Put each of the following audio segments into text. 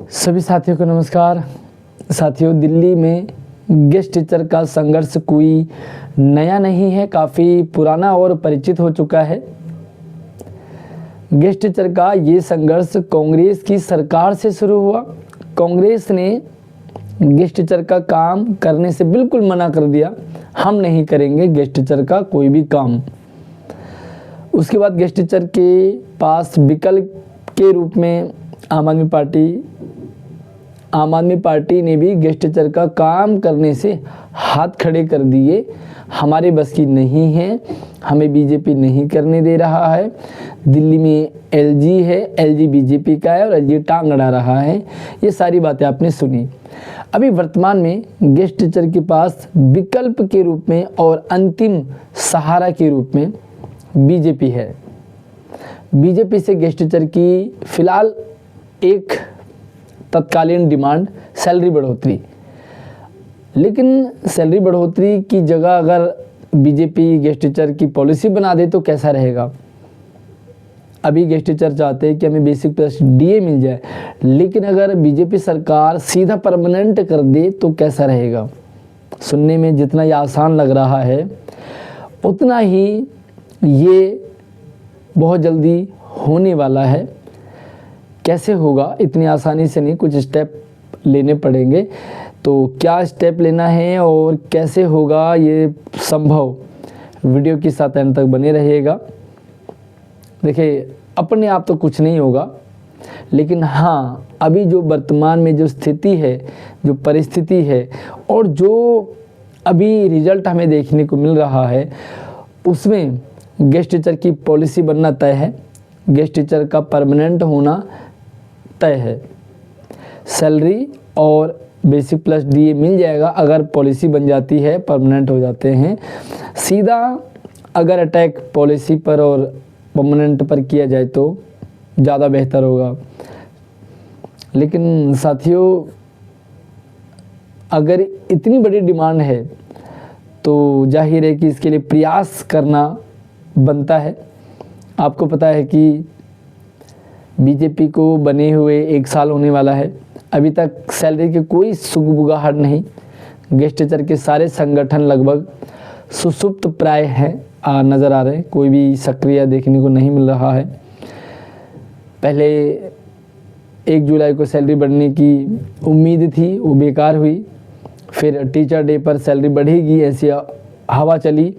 सभी साथियों को नमस्कार। साथियों, दिल्ली में गेस्ट टीचर का संघर्ष कोई नया नहीं है, काफ़ी पुराना और परिचित हो चुका है। गेस्ट टीचर का ये संघर्ष कांग्रेस की सरकार से शुरू हुआ। कांग्रेस ने गेस्ट टीचर का काम करने से बिल्कुल मना कर दिया, हम नहीं करेंगे गेस्ट टीचर का कोई भी काम। उसके बाद गेस्ट टीचर के पास विकल्प के रूप में आम आदमी पार्टी ने भी गेस्ट टीचर का काम करने से हाथ खड़े कर दिए। हमारे बस की नहीं है, हमें बीजेपी नहीं करने दे रहा है। दिल्ली में एलजी है, एलजी बीजेपी का है और एलजी टांग अड़ा रहा है। ये सारी बातें आपने सुनी। अभी वर्तमान में गेस्ट टीचर के पास विकल्प के रूप में और अंतिम सहारा के रूप में बीजेपी है। बीजेपी से गेस्ट टीचर की फिलहाल एक तत्कालीन डिमांड सैलरी बढ़ोतरी, लेकिन सैलरी बढ़ोतरी की जगह अगर बीजेपी गेस्ट टीचर की पॉलिसी बना दे तो कैसा रहेगा। अभी गेस्ट टीचर चाहते हैं कि हमें बेसिक प्लस डीए मिल जाए, लेकिन अगर बीजेपी सरकार सीधा परमानेंट कर दे तो कैसा रहेगा। सुनने में जितना ये आसान लग रहा है उतना ही ये बहुत जल्दी होने वाला है। कैसे होगा, इतनी आसानी से नहीं, कुछ स्टेप लेने पड़ेंगे। तो क्या स्टेप लेना है और कैसे होगा ये संभव, वीडियो के साथ अंत तक बने रहिएगा। देखिए, अपने आप तो कुछ नहीं होगा, लेकिन हाँ, अभी जो वर्तमान में जो स्थिति है, जो परिस्थिति है और जो अभी रिजल्ट हमें देखने को मिल रहा है, उसमें गेस्ट टीचर की पॉलिसी बनना तय है। गेस्ट टीचर का परमानेंट होना तय है। सैलरी और बेसिक प्लस डीए मिल जाएगा अगर पॉलिसी बन जाती है, परमानेंट हो जाते हैं। सीधा अगर अटैक पॉलिसी पर और परमानेंट पर किया जाए तो ज़्यादा बेहतर होगा। लेकिन साथियों, अगर इतनी बड़ी डिमांड है तो जाहिर है कि इसके लिए प्रयास करना बनता है। आपको पता है कि बीजेपी को बने हुए 1 साल होने वाला है, अभी तक सैलरी की कोई सुगबुगाहट नहीं। गेस्ट टीचर के सारे संगठन लगभग सुसुप्त प्राय हैं, नज़र आ रहे हैं, कोई भी सक्रिय देखने को नहीं मिल रहा है। पहले 1 जुलाई को सैलरी बढ़ने की उम्मीद थी, वो बेकार हुई। फिर टीचर डे पर सैलरी बढ़ेगी ऐसी हवा चली,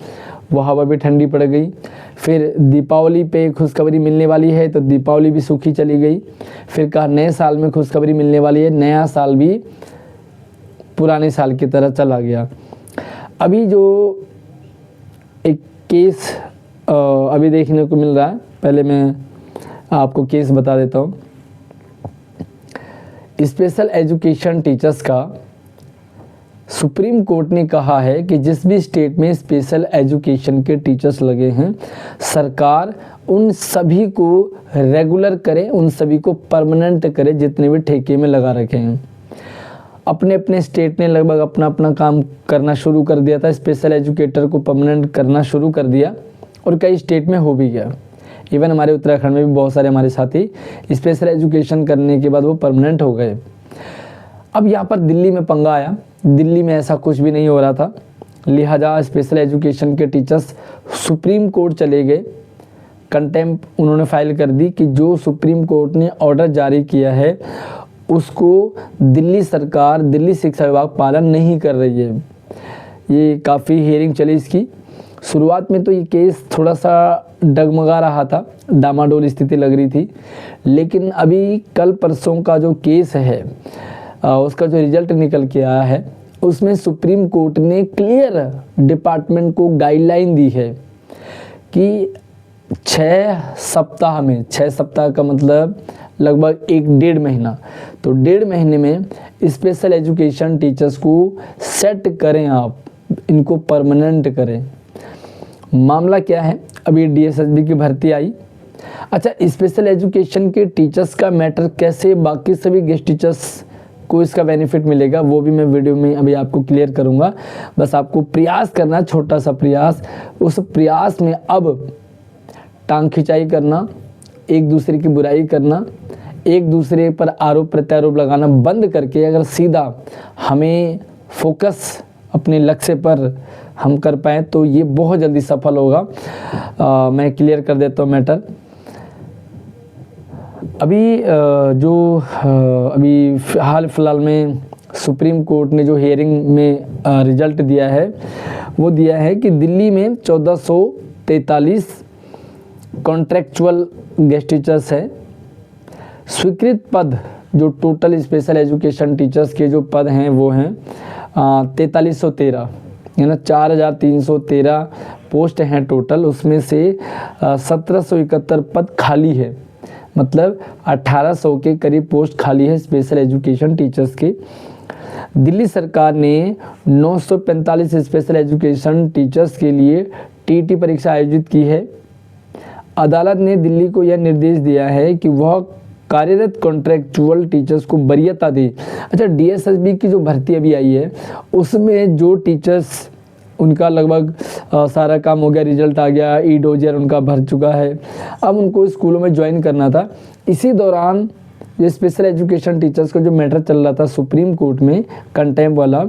वो हवा भी ठंडी पड़ गई। फिर दीपावली पे खुशखबरी मिलने वाली है तो दीपावली भी सूखी चली गई। फिर कहा नए साल में खुशखबरी मिलने वाली है, नया साल भी पुराने साल की तरह चला गया। अभी जो एक केस अभी देखने को मिल रहा है, पहले मैं आपको केस बता देता हूँ। स्पेशल एजुकेशन टीचर्स का सुप्रीम कोर्ट ने कहा है कि जिस भी स्टेट में स्पेशल एजुकेशन के टीचर्स लगे हैं, सरकार उन सभी को रेगुलर करे, उन सभी को परमानेंट करे जितने भी ठेके में लगा रखे हैं। अपने अपने स्टेट ने लगभग अपना अपना काम करना शुरू कर दिया था, स्पेशल एजुकेटर को परमानेंट करना शुरू कर दिया और कई स्टेट में हो भी गया। इवन हमारे उत्तराखंड में भी बहुत सारे हमारे साथी स्पेशल एजुकेशन करने के बाद वो परमानेंट हो गए। अब यहाँ पर दिल्ली में पंगा आया। दिल्ली में ऐसा कुछ भी नहीं हो रहा था, लिहाजा स्पेशल एजुकेशन के टीचर्स सुप्रीम कोर्ट चले गए। कंटेम्प्ट उन्होंने फाइल कर दी कि जो सुप्रीम कोर्ट ने ऑर्डर जारी किया है उसको दिल्ली सरकार, दिल्ली शिक्षा विभाग पालन नहीं कर रही है। ये काफ़ी हियरिंग चली इसकी। शुरुआत में तो ये केस थोड़ा सा डगमगा रहा था, डामाडोल स्थिति लग रही थी, लेकिन अभी कल परसों का जो केस है उसका जो रिजल्ट निकल के आया है उसमें सुप्रीम कोर्ट ने क्लियर डिपार्टमेंट को गाइडलाइन दी है कि 6 सप्ताह में, 6 सप्ताह का मतलब लगभग 1-1.5 महीना, तो 1.5 महीने में स्पेशल एजुकेशन टीचर्स को सेट करें, आप इनको परमानेंट करें। मामला क्या है, अभी डीएसएसबी की भर्ती आई। अच्छा, स्पेशल एजुकेशन के टीचर्स का मैटर कैसे बाकी सभी गेस्ट टीचर्स को इसका बेनिफिट मिलेगा, वो भी मैं वीडियो में अभी आपको क्लियर करूंगा। बस आपको प्रयास करना, छोटा सा प्रयास, उस प्रयास में अब टांग खिंचाई करना, एक दूसरे की बुराई करना, एक दूसरे पर आरोप प्रत्यारोप लगाना बंद करके अगर सीधा हमें फोकस अपने लक्ष्य पर हम कर पाएँ तो ये बहुत जल्दी सफल होगा। मैं क्लियर कर देता हूँ मैटर। अभी अभी हाल फिलहाल में सुप्रीम कोर्ट ने जो हियरिंग में रिजल्ट दिया है वो दिया है कि दिल्ली में 1443 कॉन्ट्रैक्चुअल गेस्ट टीचर्स है। स्वीकृत पद जो टोटल स्पेशल एजुकेशन टीचर्स के जो पद हैं वो हैं 4313, है ना, 4313 पोस्ट हैं टोटल। उसमें से 1771 पद खाली है, मतलब 1800 के करीब पोस्ट खाली है स्पेशल एजुकेशन टीचर्स के। दिल्ली सरकार ने 945 स्पेशल एजुकेशन टीचर्स के लिए टीटी परीक्षा आयोजित की है। अदालत ने दिल्ली को यह निर्देश दिया है कि वह कार्यरत कॉन्ट्रैक्चुअल टीचर्स को वरीयता दे। अच्छा, डीएसएसबी की जो भर्ती अभी आई है उसमें जो टीचर्स उनका लगभग सारा काम हो गया, रिजल्ट आ गया, ई-डोजर उनका भर चुका है, अब उनको स्कूलों में ज्वाइन करना था। इसी दौरान ये स्पेशल एजुकेशन टीचर्स का जो मैटर चल रहा था सुप्रीम कोर्ट में कंटेम्प्ट वाला,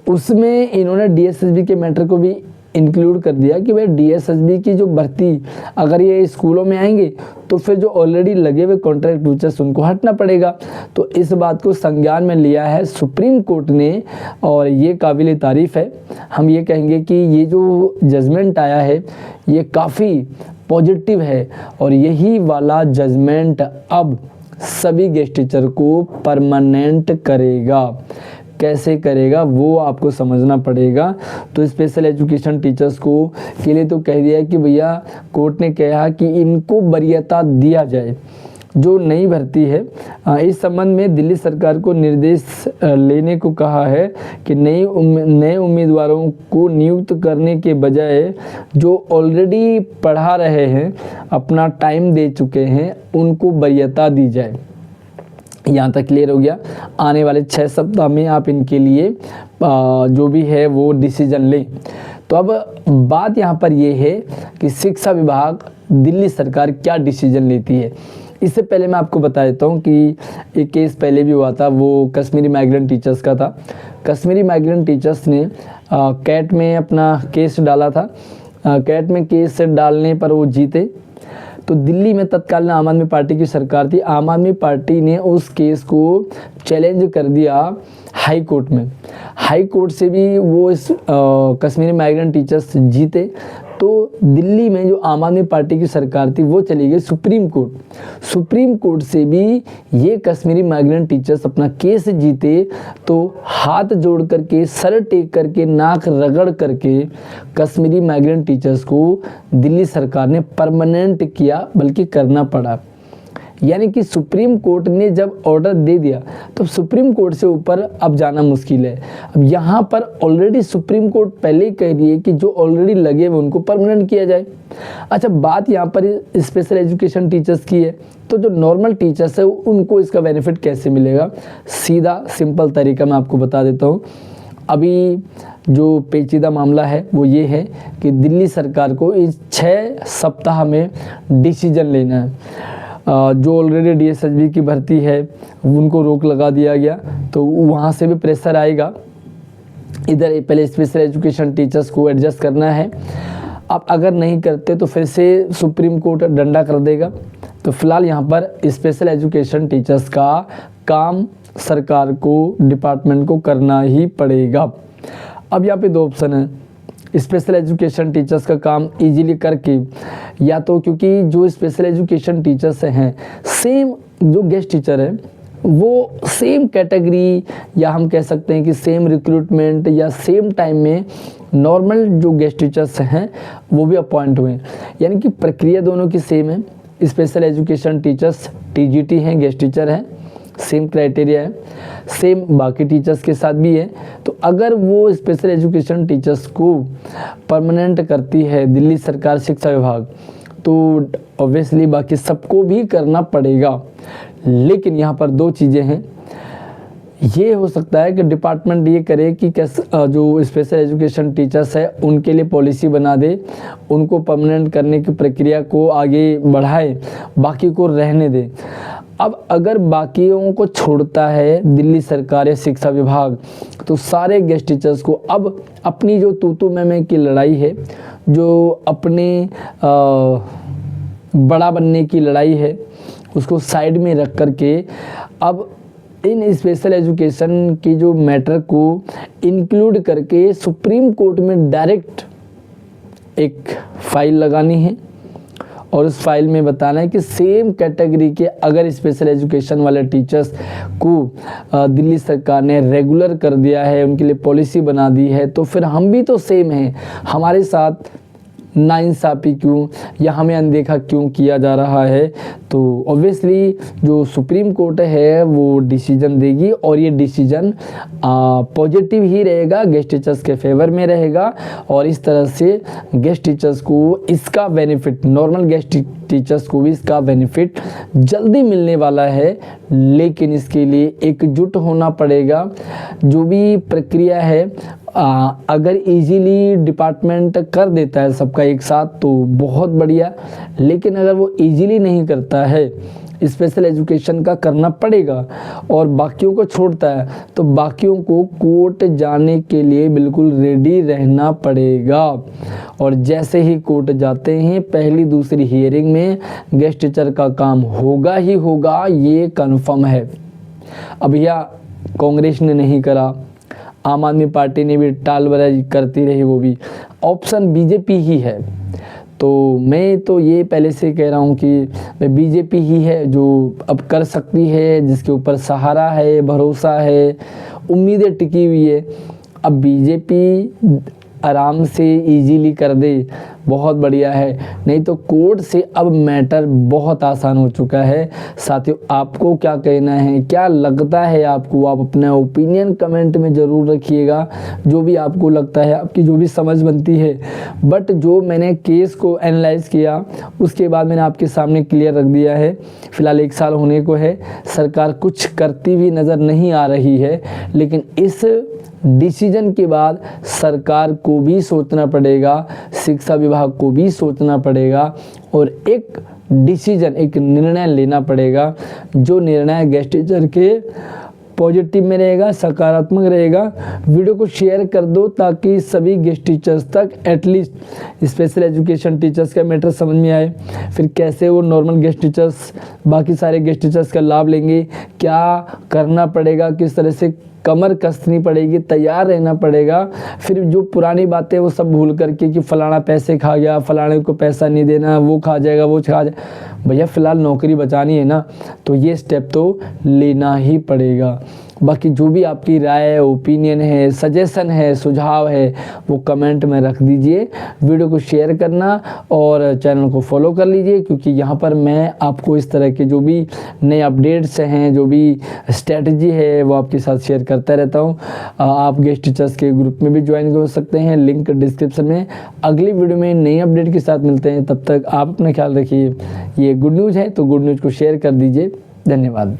उसमें इन्होंने डीएसएसबी के मैटर को भी इंक्लूड कर दिया कि भाई डीएसएसबी की जो भर्ती अगर ये स्कूलों में आएंगे तो फिर जो ऑलरेडी लगे हुए कॉन्ट्रैक्ट टीचर्स उनको हटना पड़ेगा। तो इस बात को संज्ञान में लिया है सुप्रीम कोर्ट ने और ये काबिल तारीफ़ है। हम ये कहेंगे कि ये जो जजमेंट आया है ये काफ़ी पॉजिटिव है और यही वाला जजमेंट अब सभी गेस्ट टीचर को परमानेंट करेगा। कैसे करेगा वो आपको समझना पड़ेगा। तो स्पेशल एजुकेशन टीचर्स को के लिए तो कह दिया कि भैया कोर्ट ने कहा कि इनको वरीयता दिया जाए जो नई भर्ती है। इस संबंध में दिल्ली सरकार को निर्देश लेने को कहा है कि नए उम्मीदवारों को नियुक्त करने के बजाय जो ऑलरेडी पढ़ा रहे हैं, अपना टाइम दे चुके हैं, उनको वरीयता दी जाए। यहाँ तक क्लियर हो गया। आने वाले 6 सप्ताह में आप इनके लिए जो भी है वो डिसीजन लें। तो अब बात यहाँ पर ये है कि शिक्षा विभाग, दिल्ली सरकार क्या डिसीजन लेती है। इससे पहले मैं आपको बता देता हूँ कि एक केस पहले भी हुआ था, वो कश्मीरी माइग्रेंट टीचर्स का था। कश्मीरी माइग्रेंट टीचर्स ने कैट में अपना केस डाला था। कैट में केस डालने पर वो जीते। तो दिल्ली में तत्कालीन आम आदमी पार्टी की सरकार थी। आम आदमी पार्टी ने उस केस को चैलेंज कर दिया हाई कोर्ट में। हाई कोर्ट से भी वो इस कश्मीरी माइग्रेंट टीचर्स जीते। तो दिल्ली में जो आम आदमी पार्टी की सरकार थी वो चली गई सुप्रीम कोर्ट। सुप्रीम कोर्ट से भी ये कश्मीरी माइग्रेंट टीचर्स अपना केस जीते। तो हाथ जोड़ करके, सर टेक करके, नाक रगड़ करके कश्मीरी माइग्रेंट टीचर्स को दिल्ली सरकार ने परमानेंट किया, बल्कि करना पड़ा। यानी कि सुप्रीम कोर्ट ने जब ऑर्डर दे दिया तो सुप्रीम कोर्ट से ऊपर अब जाना मुश्किल है। अब यहाँ पर ऑलरेडी सुप्रीम कोर्ट पहले ही कह रही है कि जो ऑलरेडी लगे हुए उनको परमानेंट किया जाए। अच्छा, बात यहाँ पर स्पेशल एजुकेशन टीचर्स की है, तो जो नॉर्मल टीचर्स है उनको इसका बेनिफिट कैसे मिलेगा। सीधा सिंपल तरीका मैं आपको बता देता हूँ। अभी जो पेचीदा मामला है वो ये है कि दिल्ली सरकार को इस 6 सप्ताह में डिसीजन लेना है। जो ऑलरेडी डीएसएसबी की भर्ती है उनको रोक लगा दिया गया, तो वहाँ से भी प्रेशर आएगा। इधर पहले स्पेशल एजुकेशन टीचर्स को एडजस्ट करना है। अब अगर नहीं करते तो फिर से सुप्रीम कोर्ट डंडा कर देगा। तो फिलहाल यहाँ पर स्पेशल एजुकेशन टीचर्स का काम सरकार को, डिपार्टमेंट को करना ही पड़ेगा। अब यहाँ पे 2 ऑप्शन है। स्पेशल एजुकेशन टीचर्स का काम इजीली करके, या तो क्योंकि जो स्पेशल एजुकेशन टीचर्स हैं सेम जो गेस्ट टीचर है वो सेम कैटेगरी, या हम कह सकते हैं कि सेम रिक्रूटमेंट या सेम टाइम में नॉर्मल जो गेस्ट टीचर्स हैं वो भी अपॉइंट हुए, यानी कि प्रक्रिया दोनों की सेम है। स्पेशल एजुकेशन टीचर्स टीजीटी हैं, गेस्ट टीचर हैं, सेम क्राइटेरिया है, सेम बाकी टीचर्स के साथ भी है। तो अगर वो स्पेशल एजुकेशन टीचर्स को परमानेंट करती है दिल्ली सरकार शिक्षा विभाग, तो ऑब्वियसली बाकी सबको भी करना पड़ेगा। लेकिन यहाँ पर 2 चीज़ें हैं। ये हो सकता है कि डिपार्टमेंट ये करे कि कैसे जो स्पेशल एजुकेशन टीचर्स है उनके लिए पॉलिसी बना दे, उनको परमानेंट करने की प्रक्रिया को आगे बढ़ाए, बाकी को रहने दे। अब अगर बाकियों को छोड़ता है दिल्ली सरकार या शिक्षा विभाग, तो सारे गेस्ट टीचर्स को अब अपनी जो तू मैं की लड़ाई है, जो अपने बड़ा बनने की लड़ाई है, उसको साइड में रख कर के अब इन स्पेशल एजुकेशन की जो मैटर को इंक्लूड करके सुप्रीम कोर्ट में डायरेक्ट एक फाइल लगानी है और उस फाइल में बताना है कि सेम कैटेगरी के अगर स्पेशल एजुकेशन वाले टीचर्स को दिल्ली सरकार ने रेगुलर कर दिया है, उनके लिए पॉलिसी बना दी है, तो फिर हम भी तो सेम हैं, हमारे साथ नाइंसाफ़ी क्यों या हमें अनदेखा क्यों किया जा रहा है। तो ऑब्वियसली जो सुप्रीम कोर्ट है वो डिसीजन देगी और ये डिसीजन पॉजिटिव ही रहेगा, गेस्ट टीचर्स के फेवर में रहेगा और इस तरह से गेस्ट टीचर्स को इसका बेनिफिट, नॉर्मल गेस्ट टीचर्स को भी इसका बेनिफिट जल्दी मिलने वाला है। लेकिन इसके लिए एकजुट होना पड़ेगा। जो भी प्रक्रिया है अगर इजीली डिपार्टमेंट कर देता है सबका एक साथ तो बहुत बढ़िया, लेकिन अगर वो इजीली नहीं करता है, स्पेशल एजुकेशन का करना पड़ेगा और बाकियों को छोड़ता है, तो बाकियों को कोर्ट जाने के लिए बिल्कुल रेडी रहना पड़ेगा। और जैसे ही कोर्ट जाते हैं पहली दूसरी हियरिंग में गेस्ट टीचर का काम होगा ही होगा, ये कन्फर्म है। अब भैया कांग्रेस ने नहीं करा, आम आदमी पार्टी ने भी टालबाजी करती रही, वो भी ऑप्शन बीजेपी ही है। तो मैं तो ये पहले से कह रहा हूँ कि बीजेपी ही है जो अब कर सकती है, जिसके ऊपर सहारा है, भरोसा है, उम्मीदें टिकी हुई है। अब बीजेपी आराम से इजीली कर दे बहुत बढ़िया है, नहीं तो कोर्ट से अब मैटर बहुत आसान हो चुका है। साथियों आपको क्या कहना है, क्या लगता है आपको, आप अपना ओपिनियन कमेंट में ज़रूर रखिएगा, जो भी आपको लगता है, आपकी जो भी समझ बनती है। बट जो मैंने केस को एनालाइज किया उसके बाद मैंने आपके सामने क्लियर रख दिया है। फ़िलहाल 1 साल होने को है, सरकार कुछ करती हुई नज़र नहीं आ रही है, लेकिन इस डिसीजन के बाद सरकार को भी सोचना पड़ेगा, शिक्षा विभाग को भी सोचना पड़ेगा और एक डिसीजन, एक निर्णय लेना पड़ेगा, जो निर्णय गेस्ट टीचर के पॉजिटिव में रहेगा, सकारात्मक रहेगा। वीडियो को शेयर कर दो ताकि सभी गेस्ट टीचर्स तक एटलीस्ट स्पेशल एजुकेशन टीचर्स का मैटर समझ में आए, फिर कैसे वो नॉर्मल गेस्ट टीचर्स बाकी सारे गेस्ट टीचर्स का लाभ लेंगे, क्या करना पड़ेगा, किस तरह से कमर कसनी पड़ेगी, तैयार रहना पड़ेगा। फिर जो पुरानी बातें वो सब भूल करके कि फलाना पैसे खा गया, फलाने को पैसा नहीं देना, वो खा जाएगा, वो खा जाएगा। भैया फ़िलहाल नौकरी बचानी है ना, तो ये स्टेप तो लेना ही पड़ेगा। बाकी जो भी आपकी राय, ओपिनियन है, सजेशन है, सुझाव है, वो कमेंट में रख दीजिए। वीडियो को शेयर करना और चैनल को फॉलो कर लीजिए, क्योंकि यहाँ पर मैं आपको इस तरह के जो भी नए अपडेट्स हैं, जो भी स्ट्रेटजी है, वो आपके साथ शेयर करता रहता हूँ। आप गेस्ट टीचर्स के ग्रुप में भी ज्वाइन कर सकते हैं, लिंक डिस्क्रिप्शन में। अगली वीडियो में नई अपडेट के साथ मिलते हैं, तब तक आप अपना ख्याल रखिए। ये गुड न्यूज़ है तो गुड न्यूज़ को शेयर कर दीजिए। धन्यवाद।